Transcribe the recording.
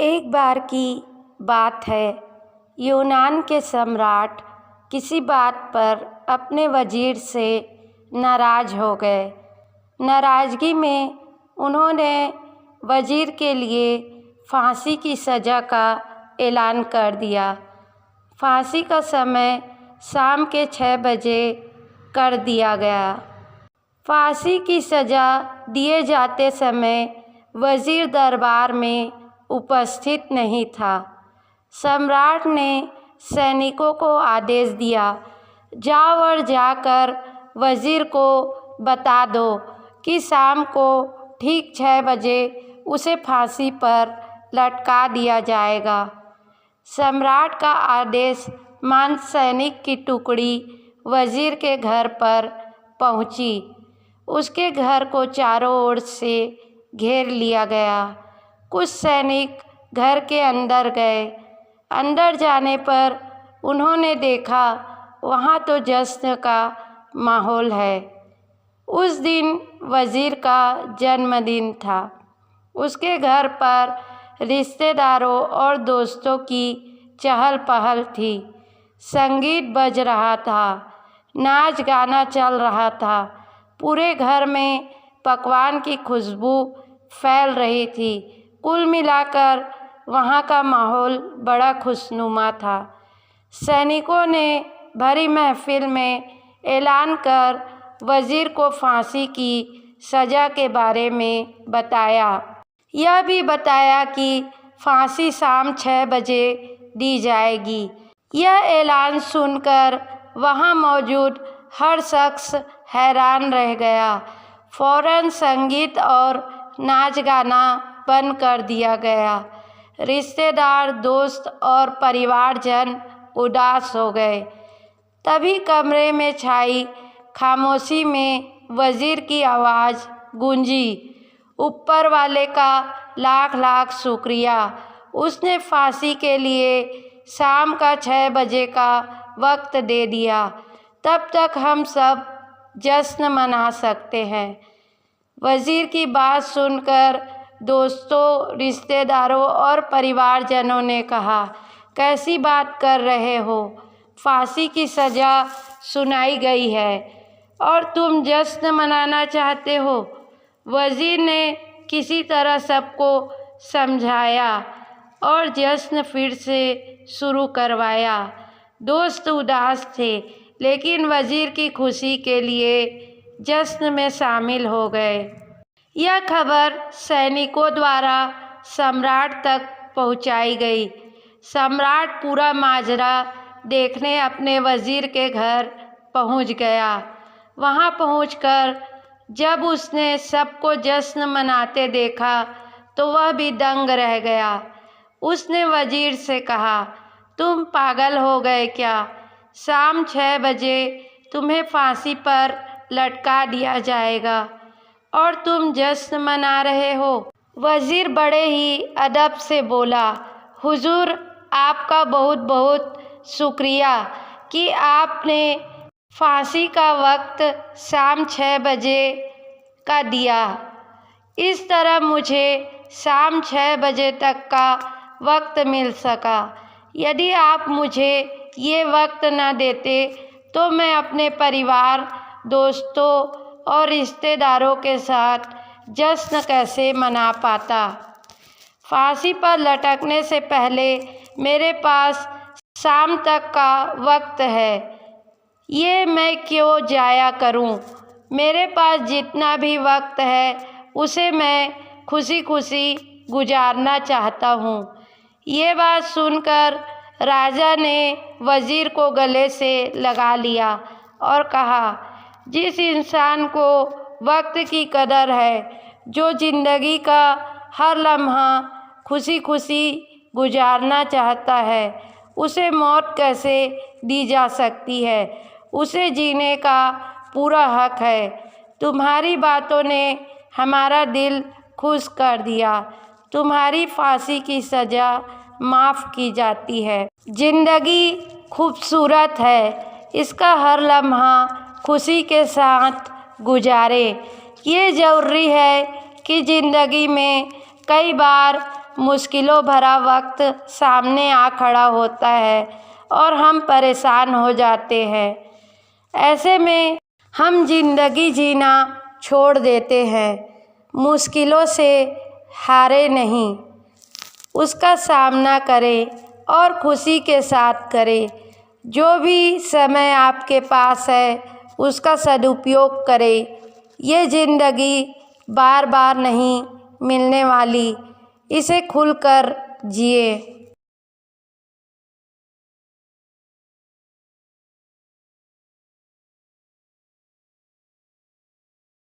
एक बार की बात है, यूनान के सम्राट किसी बात पर अपने वज़ीर से नाराज़ हो गए। नाराज़गी में उन्होंने वज़ीर के लिए फांसी की सज़ा का ऐलान कर दिया। फांसी का समय शाम के 6 बजे कर दिया गया। फांसी की सज़ा दिए जाते समय वज़ीर दरबार में उपस्थित नहीं था। सम्राट ने सैनिकों को आदेश दिया, जाओ और जाकर वज़ीर को बता दो कि शाम को ठीक 6 बजे उसे फांसी पर लटका दिया जाएगा। सम्राट का आदेश मान सैनिक की टुकड़ी वज़ीर के घर पर पहुंची। उसके घर को चारों ओर से घेर लिया गया। कुछ सैनिक घर के अंदर गए। अंदर जाने पर उन्होंने देखा वहाँ तो जश्न का माहौल है। उस दिन वज़ीर का जन्मदिन था। उसके घर पर रिश्तेदारों और दोस्तों की चहल पहल थी। संगीत बज रहा था, नाच गाना चल रहा था। पूरे घर में पकवान की खुशबू फैल रही थी। कुल मिलाकर वहाँ का माहौल बड़ा खुशनुमा था। सैनिकों ने भरी महफिल में ऐलान कर वज़ीर को फांसी की सज़ा के बारे में बताया। यह भी बताया कि फांसी शाम 6 बजे दी जाएगी। यह ऐलान सुनकर वहाँ मौजूद हर शख्स हैरान रह गया। फ़ौरन संगीत और नाच गाना बंद कर दिया गया। रिश्तेदार, दोस्त और परिवारजन उदास हो गए। तभी कमरे में छाई खामोशी में वज़ीर की आवाज़ गूंजी, ऊपर वाले का लाख लाख शुक्रिया, उसने फांसी के लिए शाम का 6 बजे का वक्त दे दिया। तब तक हम सब जश्न मना सकते हैं। वज़ीर की बात सुनकर दोस्तों, रिश्तेदारों और परिवारजनों ने कहा, कैसी बात कर रहे हो? फांसी की सज़ा सुनाई गई है और तुम जश्न मनाना चाहते हो? वज़ीर ने किसी तरह सबको समझाया और जश्न फिर से शुरू करवाया। दोस्त उदास थे, लेकिन वज़ीर की खुशी के लिए जश्न में शामिल हो गए। यह खबर सैनिकों द्वारा सम्राट तक पहुंचाई गई। सम्राट पूरा माजरा देखने अपने वज़ीर के घर पहुंच गया। वहां पहुंचकर जब उसने सबको जश्न मनाते देखा तो वह भी दंग रह गया। उसने वज़ीर से कहा, तुम पागल हो गए क्या? शाम 6 बजे तुम्हें फांसी पर लटका दिया जाएगा और तुम जश्न मना रहे हो? वज़ीर बड़े ही अदब से बोला, हुजूर, आपका बहुत बहुत शुक्रिया कि आपने फांसी का वक्त शाम 6 बजे का दिया। इस तरह मुझे शाम 6 बजे तक का वक्त मिल सका। यदि आप मुझे ये वक्त न देते तो मैं अपने परिवार, दोस्तों और रिश्तेदारों के साथ जश्न कैसे मना पाता? फांसी पर लटकने से पहले मेरे पास शाम तक का वक्त है। ये मैं क्यों जाया करूं? मेरे पास जितना भी वक्त है उसे मैं खुशी खुशी गुजारना चाहता हूं। ये बात सुनकर राजा ने वज़ीर को गले से लगा लिया और कहा, जिस इंसान को वक्त की कदर है, जो ज़िंदगी का हर लम्हा खुशी खुशी गुजारना चाहता है, उसे मौत कैसे दी जा सकती है? उसे जीने का पूरा हक है। तुम्हारी बातों ने हमारा दिल खुश कर दिया। तुम्हारी फांसी की सज़ा माफ़ की जाती है। ज़िंदगी खूबसूरत है, इसका हर लम्हा खुशी के साथ गुजारे। ये ज़रूरी है कि ज़िंदगी में कई बार मुश्किलों भरा वक्त सामने आ खड़ा होता है और हम परेशान हो जाते हैं। ऐसे में हम ज़िंदगी जीना छोड़ देते हैं। मुश्किलों से हारे नहीं, उसका सामना करें और खुशी के साथ करें। जो भी समय आपके पास है उसका सदुपयोग करें। ये ज़िंदगी बार बार नहीं मिलने वाली, इसे खुलकर जिए।